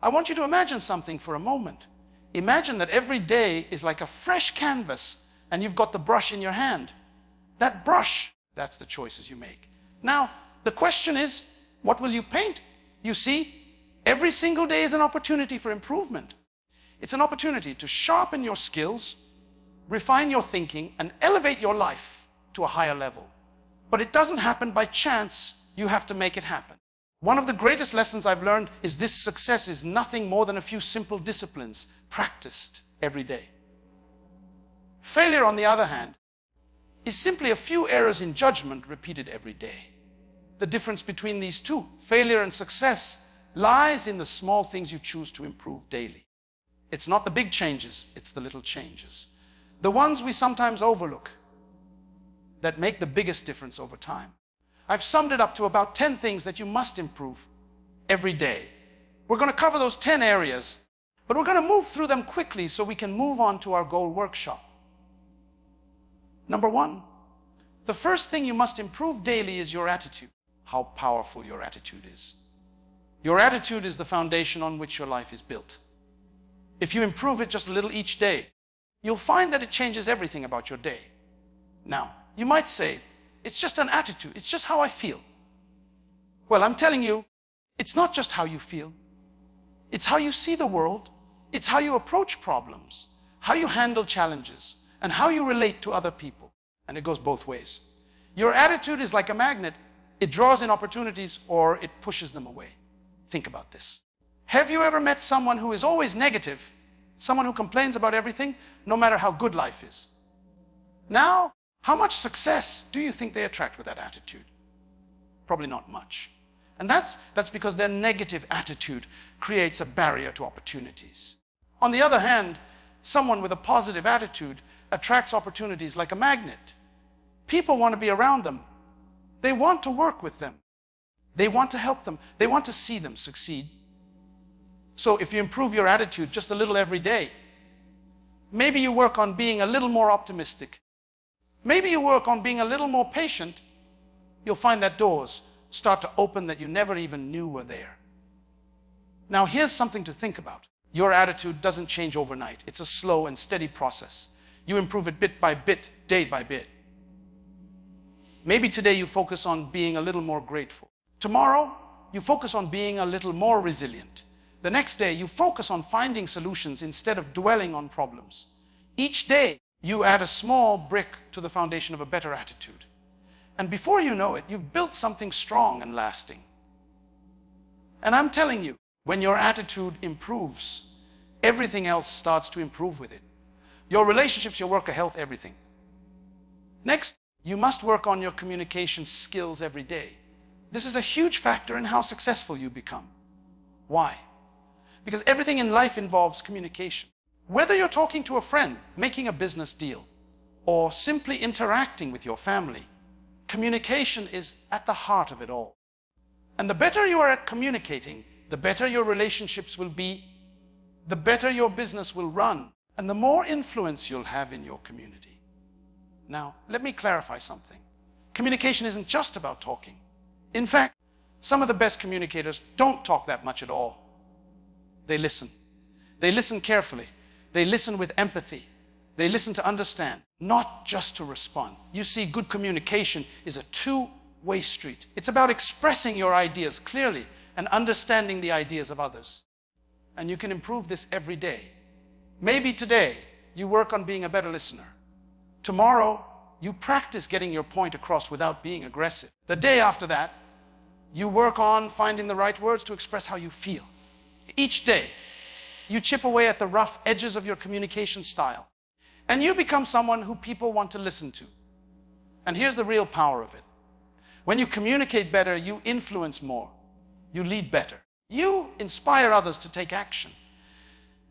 I want you to imagine something for a moment. Imagine that every day is like a fresh canvas and you've got the brush in your hand. That brush, that's the choices you make. Now, the question is, what will you paint? You see, every single day is an opportunity for improvement. It's an opportunity to sharpen your skills, refine your thinking, and elevate your life to a higher level. But it doesn't happen by chance. You have to make it happen. One of the greatest lessons I've learned is this: success is nothing more than a few simple disciplines practiced every day. Failure, on the other hand, is simply a few errors in judgment repeated every day. The difference between these two, failure and success, lies in the small things you choose to improve daily. It's not the big changes, it's the little changes. The ones we sometimes overlook that make the biggest difference over time. I've summed it up to about 10 things that you must improve every day. We're going to cover those 10 areas, but we're going to move through them quickly so we can move on to our goal workshop. Number 1, the first thing you must improve daily is your attitude. How powerful your attitude is. Your attitude is the foundation on which your life is built. If you improve it just a little each day, you'll find that it changes everything about your day. Now, you might say, it's just an attitude, it's just how I feel. Well, I'm telling you, it's not just how you feel. It's how you see the world, it's how you approach problems, how you handle challenges, and how you relate to other people. And it goes both ways. Your attitude is like a magnet. It draws in opportunities or it pushes them away. Think about this. Have you ever met someone who is always negative? Someone who complains about everything, no matter how good life is? Now, how much success do you think they attract with that attitude? Probably not much. And that's because their negative attitude creates a barrier to opportunities. On the other hand, someone with a positive attitude attracts opportunities like a magnet. People want to be around them. They want to work with them. They want to help them. They want to see them succeed. So if you improve your attitude just a little every day, maybe you work on being a little more optimistic. Maybe you work on being a little more patient, you'll find that doors start to open that you never even knew were there. Now, here's something to think about. Your attitude doesn't change overnight. It's a slow and steady process. You improve it bit by bit, day by bit. Maybe today you focus on being a little more grateful. Tomorrow, you focus on being a little more resilient. The next day, you focus on finding solutions instead of dwelling on problems. Each day, you add a small brick to the foundation of a better attitude. And before you know it, you've built something strong and lasting. And I'm telling you, when your attitude improves, everything else starts to improve with it. Your relationships, your work, your health, everything. Next, you must work on your communication skills every day. This is a huge factor in how successful you become. Why? Because everything in life involves communication. Whether you're talking to a friend, making a business deal, or simply interacting with your family, communication is at the heart of it all. And the better you are at communicating, the better your relationships will be, the better your business will run, and the more influence you'll have in your community. Now, let me clarify something. Communication isn't just about talking. In fact, some of the best communicators don't talk that much at all. They listen. They listen carefully. They listen with empathy. They listen to understand, not just to respond. You see, good communication is a two-way street. It's about expressing your ideas clearly and understanding the ideas of others. And you can improve this every day. Maybe today you work on being a better listener. Tomorrow you practice getting your point across without being aggressive. The day after that, you work on finding the right words to express how you feel. Each day, you chip away at the rough edges of your communication style, and you become someone who people want to listen to. And here's the real power of it. When you communicate better, you influence more. You lead better. You inspire others to take action.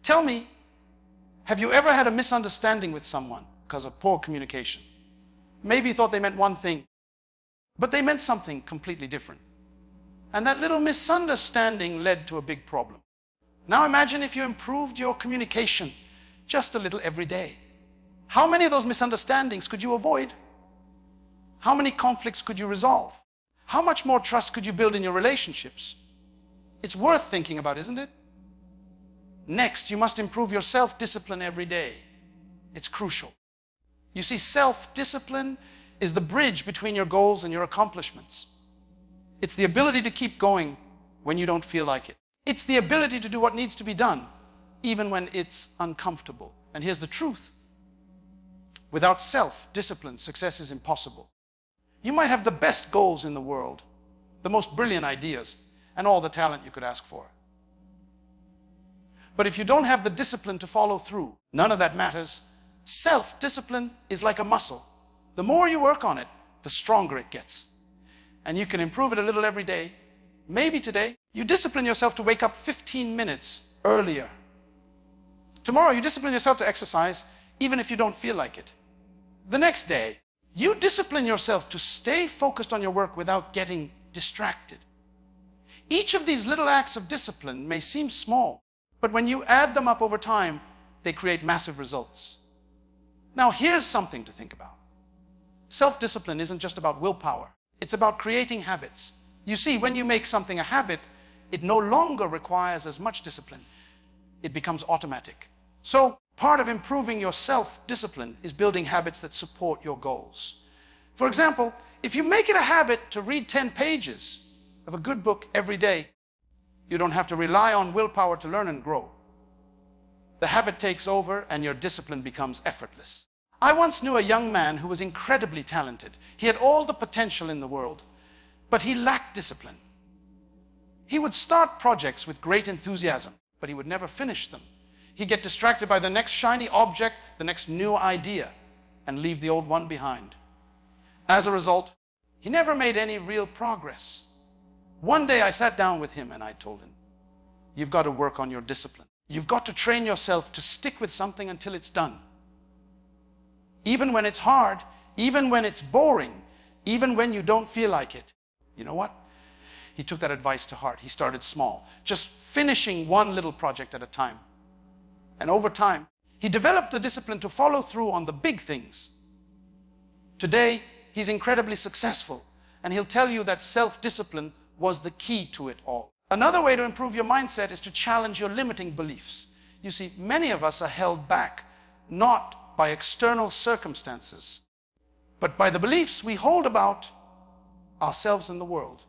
Tell me, have you ever had a misunderstanding with someone because of poor communication? Maybe you thought they meant one thing, but they meant something completely different. And that little misunderstanding led to a big problem. Now imagine if you improved your communication just a little every day. How many of those misunderstandings could you avoid? How many conflicts could you resolve? How much more trust could you build in your relationships? It's worth thinking about, isn't it? Next, you must improve your self-discipline every day. It's crucial. You see, self-discipline is the bridge between your goals and your accomplishments. It's the ability to keep going when you don't feel like it. It's the ability to do what needs to be done, even when it's uncomfortable. And here's the truth. Without self-discipline, success is impossible. You might have the best goals in the world, the most brilliant ideas, and all the talent you could ask for. But if you don't have the discipline to follow through, none of that matters. Self-discipline is like a muscle. The more you work on it, the stronger it gets. And you can improve it a little every day. Maybe today, you discipline yourself to wake up 15 minutes earlier. Tomorrow, you discipline yourself to exercise, even if you don't feel like it. The next day, you discipline yourself to stay focused on your work without getting distracted. Each of these little acts of discipline may seem small, but when you add them up over time, they create massive results. Now, here's something to think about. Self-discipline isn't just about willpower. It's about creating habits. You see, when you make something a habit, it no longer requires as much discipline. It becomes automatic. So, part of improving your self-discipline is building habits that support your goals. For example, if you make it a habit to read 10 pages of a good book every day, you don't have to rely on willpower to learn and grow. The habit takes over and your discipline becomes effortless. I once knew a young man who was incredibly talented. He had all the potential in the world, but he lacked discipline. He would start projects with great enthusiasm, but he would never finish them. He'd get distracted by the next shiny object, the next new idea, and leave the old one behind. As a result, he never made any real progress. One day I sat down with him and I told him, you've got to work on your discipline. You've got to train yourself to stick with something until it's done. Even when it's hard, even when it's boring, even when you don't feel like it. You know what? He took that advice to heart. He started small, just finishing one little project at a time. And over time, he developed the discipline to follow through on the big things. Today, he's incredibly successful, and he'll tell you that self-discipline was the key to it all. Another way to improve your mindset is to challenge your limiting beliefs. You see, many of us are held back, not by external circumstances, but by the beliefs we hold about ourselves and the world.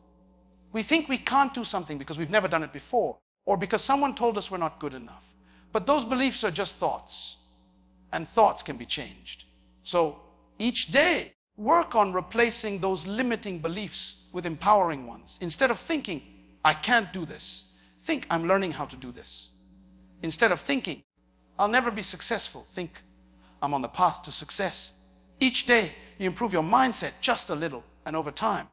We think we can't do something because we've never done it before, or because someone told us we're not good enough. But those beliefs are just thoughts, and thoughts can be changed. So each day, work on replacing those limiting beliefs with empowering ones. Instead of thinking, I can't do this, think, I'm learning how to do this. Instead of thinking, I'll never be successful, think, I'm on the path to success. Each day, you improve your mindset just a little, and over time,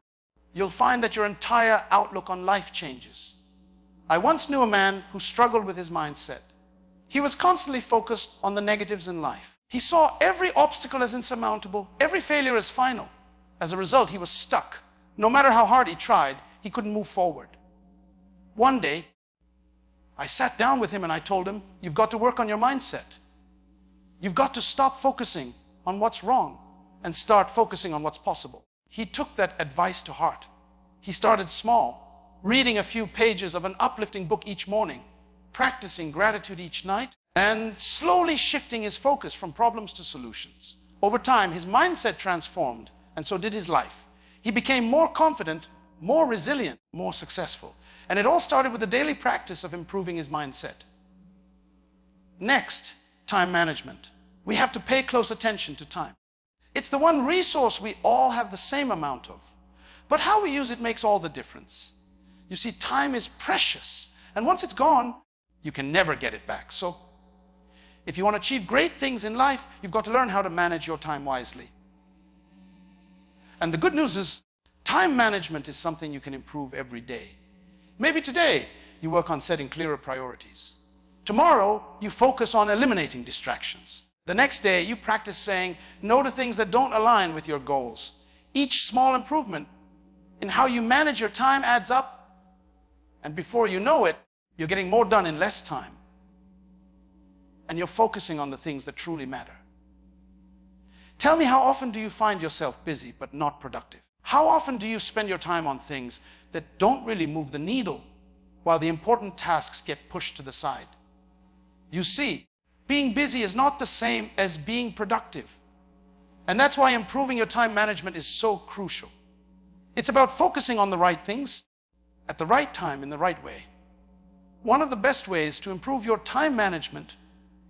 you'll find that your entire outlook on life changes. I once knew a man who struggled with his mindset. He was constantly focused on the negatives in life. He saw every obstacle as insurmountable, every failure as final. As a result, he was stuck. No matter how hard he tried, he couldn't move forward. One day, I sat down with him and I told him, you've got to work on your mindset. You've got to stop focusing on what's wrong and start focusing on what's possible. He took that advice to heart. He started small, reading a few pages of an uplifting book each morning, practicing gratitude each night, and slowly shifting his focus from problems to solutions. Over time, his mindset transformed, and so did his life. He became more confident, more resilient, more successful. And it all started with the daily practice of improving his mindset. Next, time management. We have to pay close attention to time. It's the one resource we all have the same amount of. But how we use it makes all the difference. You see, time is precious. And once it's gone, you can never get it back. So, if you want to achieve great things in life, you've got to learn how to manage your time wisely. And the good news is, time management is something you can improve every day. Maybe today, you work on setting clearer priorities. Tomorrow, you focus on eliminating distractions. The next day, you practice saying no to things that don't align with your goals. Each small improvement in how you manage your time adds up, and before you know it, you're getting more done in less time. And you're focusing on the things that truly matter. Tell me, how often do you find yourself busy but not productive? How often do you spend your time on things that don't really move the needle while the important tasks get pushed to the side? You see, being busy is not the same as being productive. And that's why improving your time management is so crucial. It's about focusing on the right things at the right time in the right way. One of the best ways to improve your time management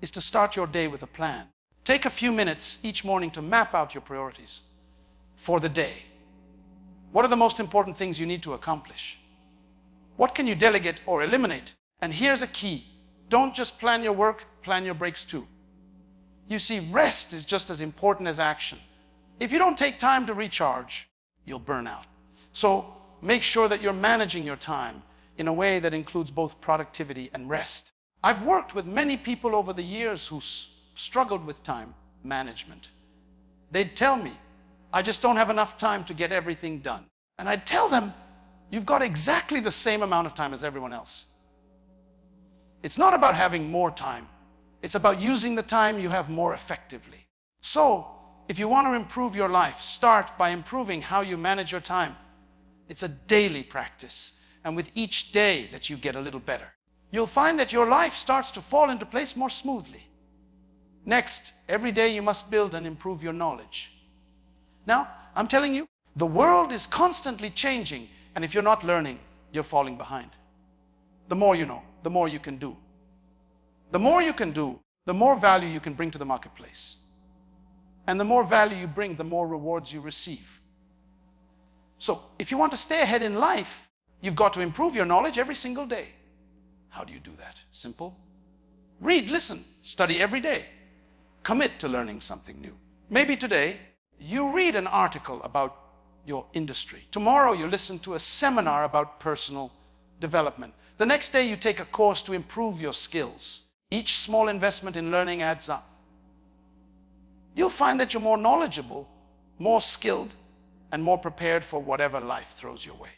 is to start your day with a plan. Take a few minutes each morning to map out your priorities for the day. What are the most important things you need to accomplish? What can you delegate or eliminate? And here's a key. Don't just plan your work, plan your breaks too. You see, rest is just as important as action. If you don't take time to recharge, you'll burn out. So make sure that you're managing your time in a way that includes both productivity and rest. I've worked with many people over the years who struggled with time management. They'd tell me, I just don't have enough time to get everything done. And I'd tell them, you've got exactly the same amount of time as everyone else. It's not about having more time. It's about using the time you have more effectively. So, if you want to improve your life, start by improving how you manage your time. It's a daily practice, and with each day that you get a little better, you'll find that your life starts to fall into place more smoothly. Next, every day you must build and improve your knowledge. Now, I'm telling you, the world is constantly changing, and if you're not learning, you're falling behind. The more you know, the more you can do. The more you can do, the more value you can bring to the marketplace. And the more value you bring, the more rewards you receive. So, if you want to stay ahead in life, you've got to improve your knowledge every single day. How do you do that? Simple. Read, listen, study every day. Commit to learning something new. Maybe today, you read an article about your industry. Tomorrow, you listen to a seminar about personal development. The next day, you take a course to improve your skills. Each small investment in learning adds up. You'll find that you're more knowledgeable, more skilled, and more prepared for whatever life throws your way.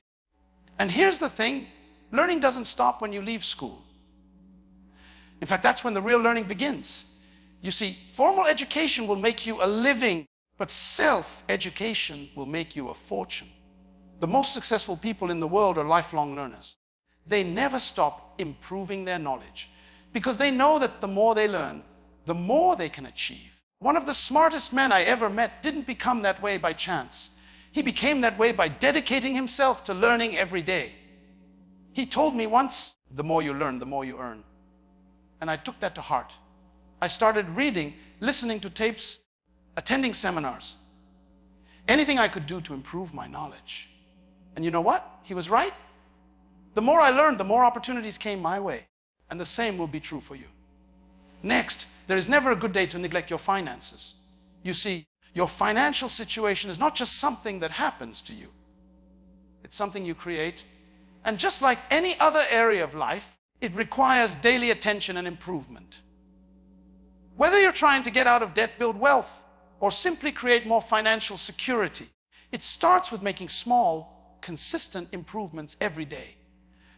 And here's the thing, learning doesn't stop when you leave school. In fact, that's when the real learning begins. You see, formal education will make you a living, but self-education will make you a fortune. The most successful people in the world are lifelong learners. They never stop improving their knowledge because they know that the more they learn, the more they can achieve. One of the smartest men I ever met didn't become that way by chance. He became that way by dedicating himself to learning every day. He told me once, the more you learn, the more you earn. And I took that to heart. I started reading, listening to tapes, attending seminars. Anything I could do to improve my knowledge. And you know what? He was right. The more I learned, the more opportunities came my way. And the same will be true for you. Next, there is never a good day to neglect your finances. You see, your financial situation is not just something that happens to you. It's something you create. And just like any other area of life, it requires daily attention and improvement. Whether you're trying to get out of debt, build wealth, or simply create more financial security, it starts with making small, consistent improvements every day.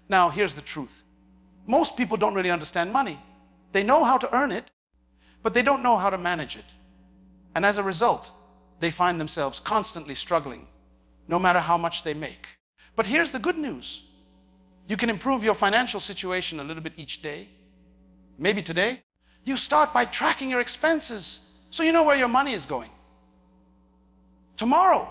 Now, here's the truth. Most people don't really understand money. They know how to earn it, but they don't know how to manage it. And as a result, they find themselves constantly struggling, no matter how much they make. But here's the good news. You can improve your financial situation a little bit each day. Maybe today, you start by tracking your expenses so you know where your money is going. Tomorrow,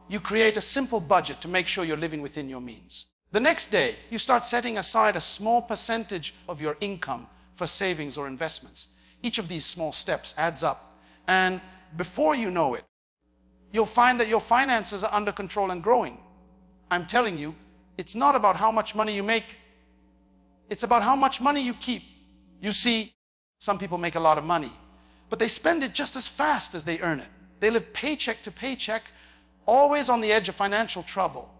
you create a simple budget to make sure you're living within your means. The next day, you start setting aside a small percentage of your income for savings or investments. Each of these small steps adds up. And before you know it, you'll find that your finances are under control and growing. I'm telling you, it's not about how much money you make. It's about how much money you keep. You see, some people make a lot of money, but they spend it just as fast as they earn it. They live paycheck to paycheck, always on the edge of financial trouble.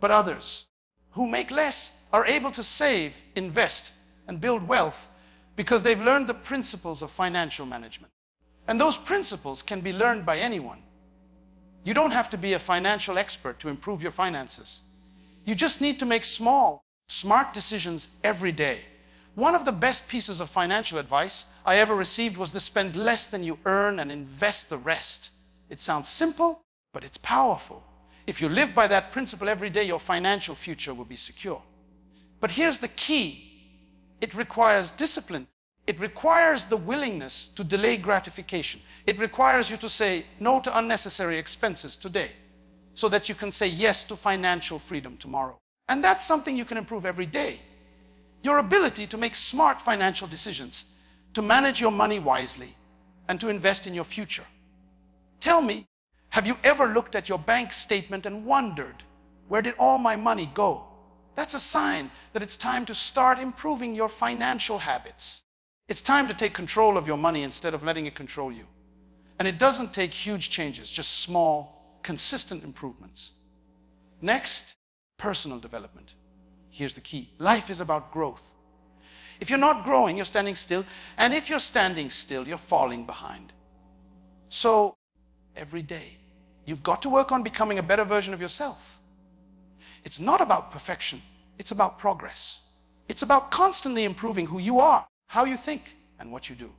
But others who make less are able to save, invest, and build wealth because they've learned the principles of financial management. And those principles can be learned by anyone. You don't have to be a financial expert to improve your finances. You just need to make small, smart decisions every day. One of the best pieces of financial advice I ever received was to spend less than you earn and invest the rest. It sounds simple, but it's powerful. If you live by that principle every day, your financial future will be secure. But here's the key. It requires discipline. It requires the willingness to delay gratification. It requires you to say no to unnecessary expenses today so that you can say yes to financial freedom tomorrow. And that's something you can improve every day. Your ability to make smart financial decisions, to manage your money wisely, and to invest in your future. Tell me, have you ever looked at your bank statement and wondered, where did all my money go? That's a sign that it's time to start improving your financial habits. It's time to take control of your money instead of letting it control you. And it doesn't take huge changes, just small, consistent improvements. Next, personal development. Here's the key. Life is about growth. If you're not growing, you're standing still. And if you're standing still, you're falling behind. So, every day, you've got to work on becoming a better version of yourself. It's not about perfection. It's about progress. It's about constantly improving who you are, how you think, and what you do.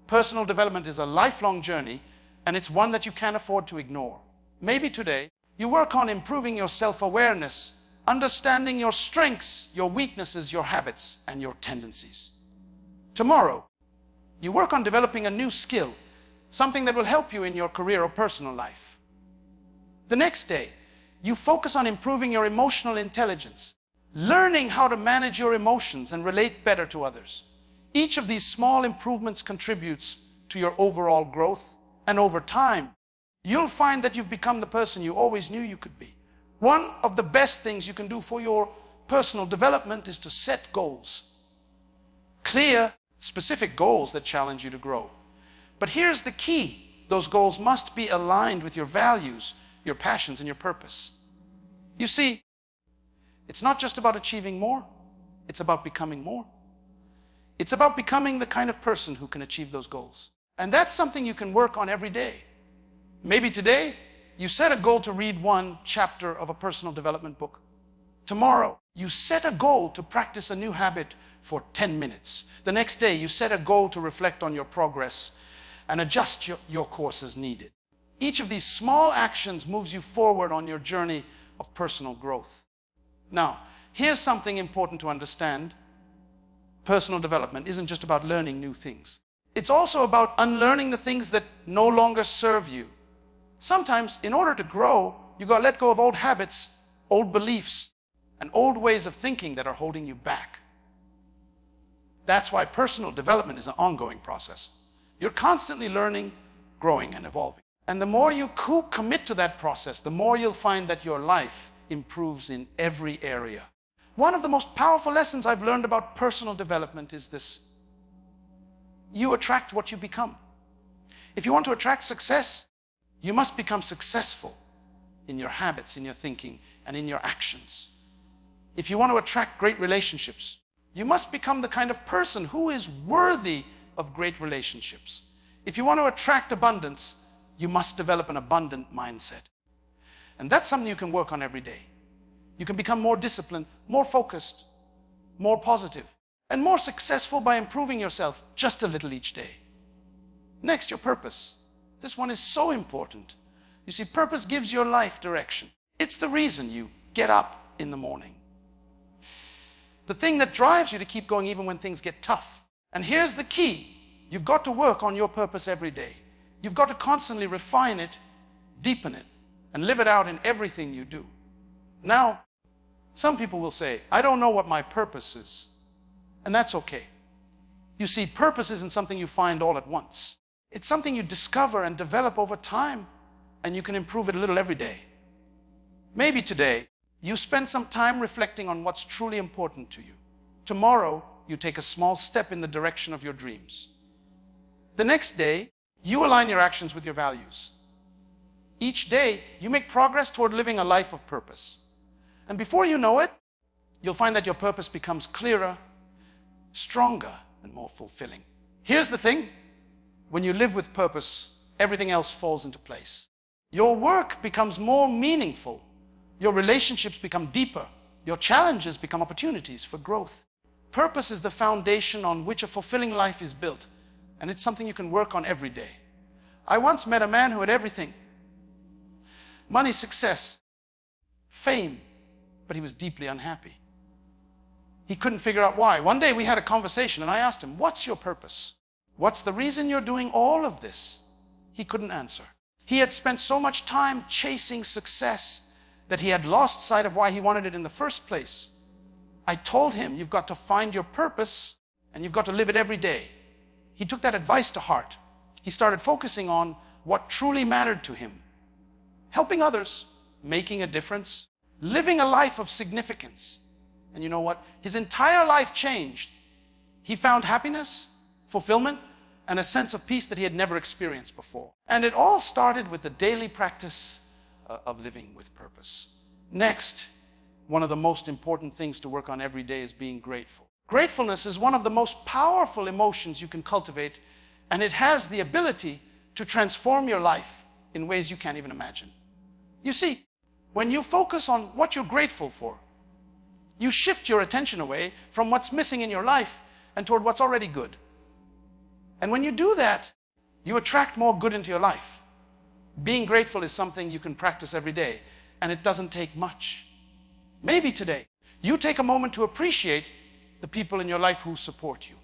Personal development is a lifelong journey, and it's one that you can't afford to ignore. Maybe today, you work on improving your self-awareness, understanding your strengths, your weaknesses, your habits, and your tendencies. Tomorrow, you work on developing a new skill, something that will help you in your career or personal life. The next day, you focus on improving your emotional intelligence, learning how to manage your emotions and relate better to others. Each of these small improvements contributes to your overall growth, and over time, you'll find that you've become the person you always knew you could be. One of the best things you can do for your personal development is to set goals. Clear, specific goals that challenge you to grow. But here's the key. Those goals must be aligned with your values, your passions, and your purpose. You see, it's not just about achieving more. It's about becoming more. It's about becoming the kind of person who can achieve those goals. And that's something you can work on every day. Maybe today, you set a goal to read one chapter of a personal development book. Tomorrow, you set a goal to practice a new habit for 10 minutes. The next day, you set a goal to reflect on your progress and adjust your course as needed. Each of these small actions moves you forward on your journey of personal growth. Now, here's something important to understand. Personal development isn't just about learning new things. It's also about unlearning the things that no longer serve you. Sometimes, in order to grow, you've got to let go of old habits, old beliefs, and old ways of thinking that are holding you back. That's why personal development is an ongoing process. You're constantly learning, growing, and evolving. And the more you commit to that process, the more you'll find that your life improves in every area. One of the most powerful lessons I've learned about personal development is this. You attract what you become. If you want to attract success, you must become successful in your habits, in your thinking, and in your actions. If you want to attract great relationships, you must become the kind of person who is worthy of great relationships. If you want to attract abundance, you must develop an abundant mindset. And that's something you can work on every day. You can become more disciplined, more focused, more positive, and more successful by improving yourself just a little each day. Next, your purpose. This one is so important. You see, purpose gives your life direction. It's the reason you get up in the morning. The thing that drives you to keep going even when things get tough. And here's the key. You've got to work on your purpose every day. You've got to constantly refine it, deepen it, and live it out in everything you do. Now, some people will say, I don't know what my purpose is. And that's okay. You see, purpose isn't something you find all at once. It's something you discover and develop over time, and you can improve it a little every day. Maybe today, you spend some time reflecting on what's truly important to you. Tomorrow, you take a small step in the direction of your dreams. The next day, you align your actions with your values. Each day, you make progress toward living a life of purpose. And before you know it, you'll find that your purpose becomes clearer, stronger, and more fulfilling. Here's the thing. When you live with purpose, everything else falls into place. Your work becomes more meaningful. Your relationships become deeper. Your challenges become opportunities for growth. Purpose is the foundation on which a fulfilling life is built, and it's something you can work on every day. I once met a man who had everything. Money, success, fame, but he was deeply unhappy. He couldn't figure out why. One day we had a conversation and I asked him, what's your purpose? What's the reason you're doing all of this? He couldn't answer. He had spent so much time chasing success that he had lost sight of why he wanted it in the first place. I told him, you've got to find your purpose and you've got to live it every day. He took that advice to heart. He started focusing on what truly mattered to him. Helping others, making a difference, living a life of significance. And you know what? His entire life changed. He found happiness, fulfillment, and a sense of peace that he had never experienced before. And it all started with the daily practice of living with purpose. Next, one of the most important things to work on every day is being grateful. Gratefulness is one of the most powerful emotions you can cultivate, and it has the ability to transform your life in ways you can't even imagine. You see, when you focus on what you're grateful for, you shift your attention away from what's missing in your life and toward what's already good. And when you do that, you attract more good into your life. Being grateful is something you can practice every day, and it doesn't take much. Maybe today, you take a moment to appreciate the people in your life who support you.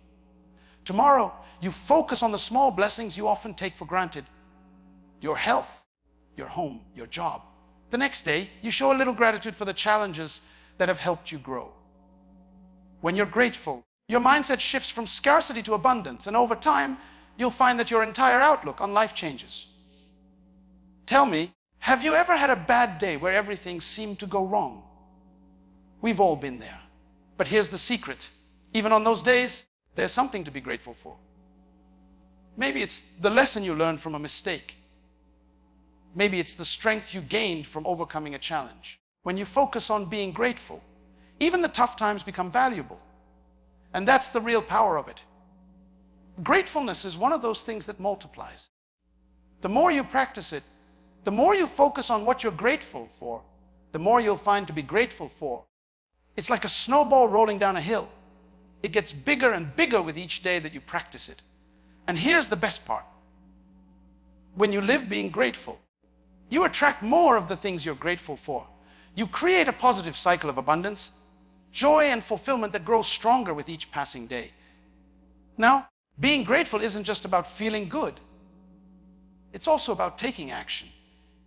Tomorrow, you focus on the small blessings you often take for granted. Your health, your home, your job. The next day, you show a little gratitude for the challenges that have helped you grow. When you're grateful, your mindset shifts from scarcity to abundance, and over time, you'll find that your entire outlook on life changes. Tell me, have you ever had a bad day where everything seemed to go wrong? We've all been there. But here's the secret. Even on those days, there's something to be grateful for. Maybe it's the lesson you learned from a mistake. Maybe it's the strength you gained from overcoming a challenge. When you focus on being grateful, even the tough times become valuable. And that's the real power of it. Gratefulness is one of those things that multiplies. The more you practice it, the more you focus on what you're grateful for, the more you'll find to be grateful for. It's like a snowball rolling down a hill. It gets bigger and bigger with each day that you practice it. And here's the best part. When you live being grateful, you attract more of the things you're grateful for. You create a positive cycle of abundance, joy, and fulfillment that grows stronger with each passing day. Now, being grateful isn't just about feeling good. It's also about taking action.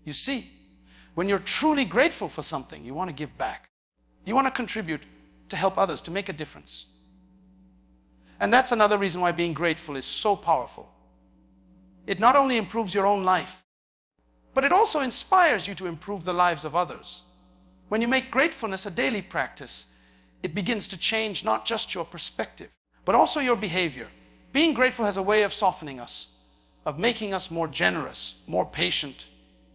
You see, when you're truly grateful for something, you want to give back. You want to contribute to help others, to make a difference. And that's another reason why being grateful is so powerful. It not only improves your own life, but it also inspires you to improve the lives of others. When you make gratefulness a daily practice, it begins to change not just your perspective, but also your behavior. Being grateful has a way of softening us, of making us more generous, more patient,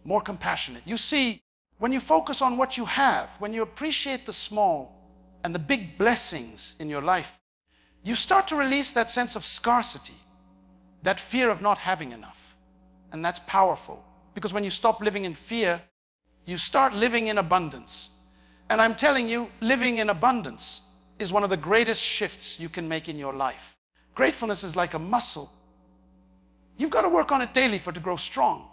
more compassionate. You see, when you focus on what you have, when you appreciate the small and the big blessings in your life, you start to release that sense of scarcity, that fear of not having enough. And that's powerful, because when you stop living in fear, you start living in abundance. And I'm telling you, living in abundance is one of the greatest shifts you can make in your life. Gratefulness is like a muscle. You've got to work on it daily for it to grow strong.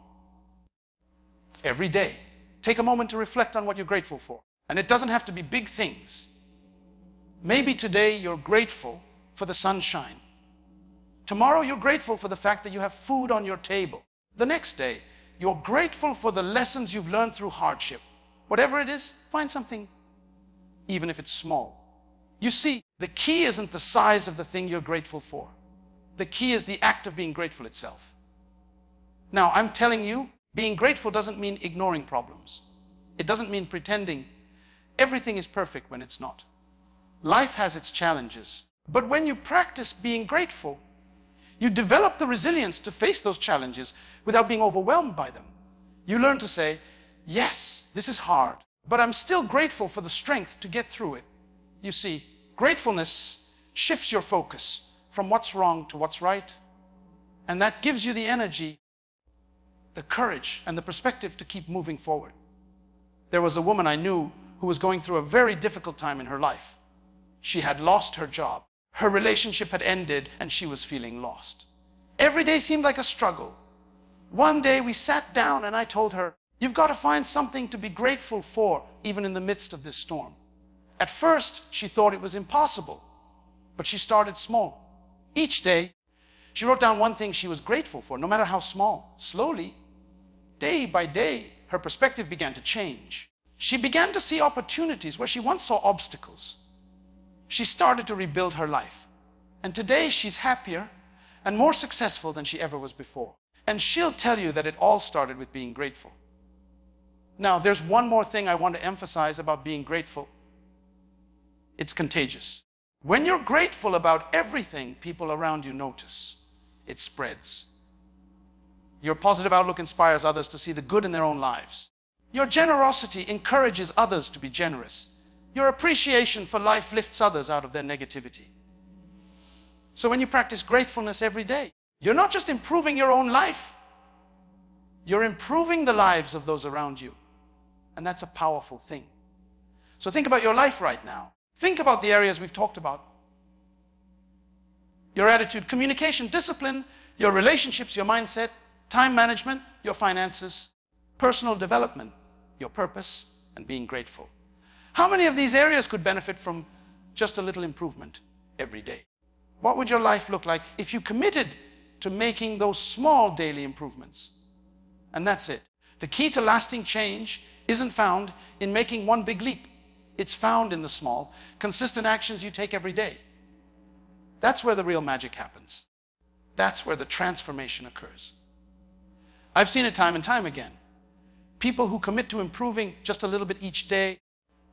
Every day, take a moment to reflect on what you're grateful for. And it doesn't have to be big things. Maybe today you're grateful for the sunshine. Tomorrow you're grateful for the fact that you have food on your table. The next day, you're grateful for the lessons you've learned through hardship. Whatever it is, find something, even if it's small. You see, the key isn't the size of the thing you're grateful for. The key is the act of being grateful itself. Now, I'm telling you, being grateful doesn't mean ignoring problems. It doesn't mean pretending everything is perfect when it's not. Life has its challenges. But when you practice being grateful, you develop the resilience to face those challenges without being overwhelmed by them. You learn to say, yes, this is hard, but I'm still grateful for the strength to get through it. You see, gratefulness shifts your focus from what's wrong to what's right, and that gives you the energy, the courage, and the perspective to keep moving forward. There was a woman I knew who was going through a very difficult time in her life. She had lost her job. Her relationship had ended, and she was feeling lost. Every day seemed like a struggle. One day we sat down and I told her, you've got to find something to be grateful for, even in the midst of this storm. At first, she thought it was impossible, but she started small. Each day, she wrote down one thing she was grateful for, no matter how small. Slowly, day by day, her perspective began to change. She began to see opportunities where she once saw obstacles. She started to rebuild her life. And today, she's happier and more successful than she ever was before. And she'll tell you that it all started with being grateful. Now, there's one more thing I want to emphasize about being grateful. It's contagious. When you're grateful about everything, people around you notice. It spreads. Your positive outlook inspires others to see the good in their own lives. Your generosity encourages others to be generous. Your appreciation for life lifts others out of their negativity. So when you practice gratefulness every day, you're not just improving your own life, you're improving the lives of those around you. And that's a powerful thing. So think about your life right now. Think about the areas we've talked about. Your attitude, communication, discipline, your relationships, your mindset, time management, your finances, personal development, your purpose, and being grateful. How many of these areas could benefit from just a little improvement every day? What would your life look like if you committed to making those small daily improvements? And that's it. The key to lasting change isn't found in making one big leap. It's found in the small, consistent actions you take every day. That's where the real magic happens. That's where the transformation occurs. I've seen it time and time again. People who commit to improving just a little bit each day,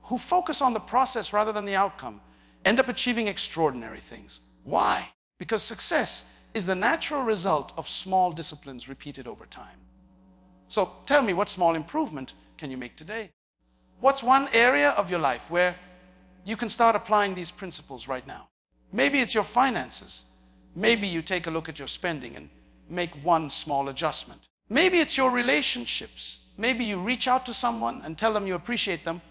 who focus on the process rather than the outcome, end up achieving extraordinary things. Why? Because success is the natural result of small disciplines repeated over time. So tell me, what small improvement can you make today? What's one area of your life where you can start applying these principles right now? Maybe it's your finances. Maybe you take a look at your spending and make one small adjustment. Maybe it's your relationships. Maybe you reach out to someone and tell them you appreciate them.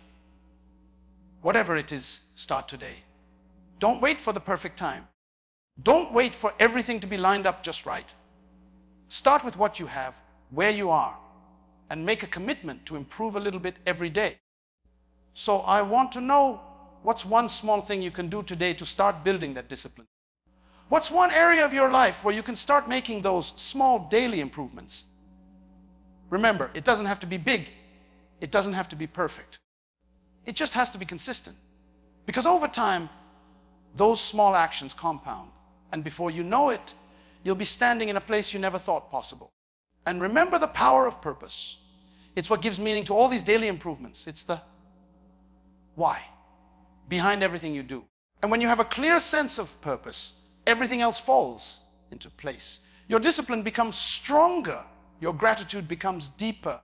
Whatever it is, start today. Don't wait for the perfect time. Don't wait for everything to be lined up just right. Start with what you have, where you are, and make a commitment to improve a little bit every day. So I want to know, what's one small thing you can do today to start building that discipline? What's one area of your life where you can start making those small daily improvements? Remember, it doesn't have to be big. It doesn't have to be perfect. It just has to be consistent. Because over time, those small actions compound. And before you know it, you'll be standing in a place you never thought possible. And remember the power of purpose. It's what gives meaning to all these daily improvements. It's the why behind everything you do. And when you have a clear sense of purpose, everything else falls into place. Your discipline becomes stronger. Your gratitude becomes deeper.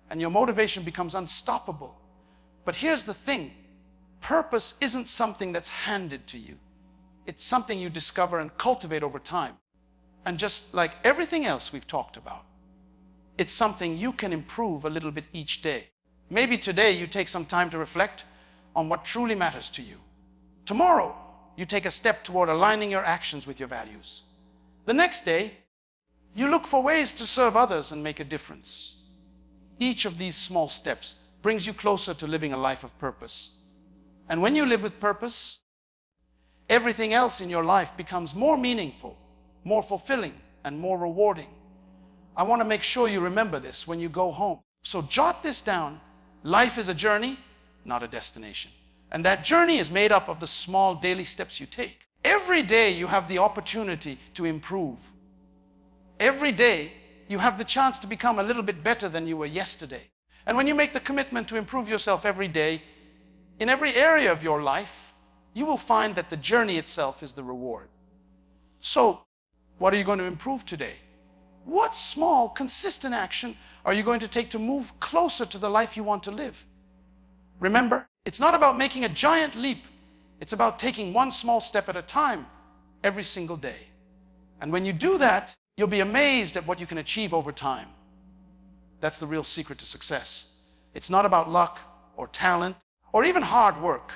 And your motivation becomes unstoppable. But here's the thing. Purpose isn't something that's handed to you. It's something you discover and cultivate over time. And just like everything else we've talked about, it's something you can improve a little bit each day. Maybe today you take some time to reflect on what truly matters to you. Tomorrow, you take a step toward aligning your actions with your values. The next day, you look for ways to serve others and make a difference. Each of these small steps brings you closer to living a life of purpose. And when you live with purpose, everything else in your life becomes more meaningful, more fulfilling, and more rewarding. I want to make sure you remember this when you go home. So jot this down. Life is a journey, not a destination. And that journey is made up of the small daily steps you take. Every day you have the opportunity to improve. Every day you have the chance to become a little bit better than you were yesterday. And when you make the commitment to improve yourself every day, in every area of your life, you will find that the journey itself is the reward. So, what are you going to improve today? What small, consistent action are you going to take to move closer to the life you want to live? Remember, it's not about making a giant leap. It's about taking one small step at a time every single day. And when you do that, you'll be amazed at what you can achieve over time. That's the real secret to success. It's not about luck or talent or even hard work.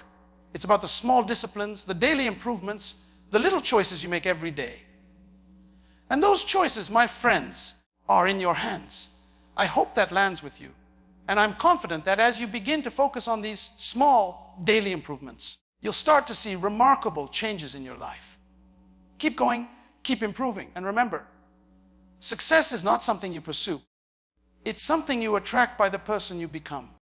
It's about the small disciplines, the daily improvements, the little choices you make every day. And those choices, my friends, are in your hands. I hope that lands with you. And I'm confident that as you begin to focus on these small daily improvements, you'll start to see remarkable changes in your life. Keep going, keep improving. And remember, success is not something you pursue. It's something you attract by the person you become.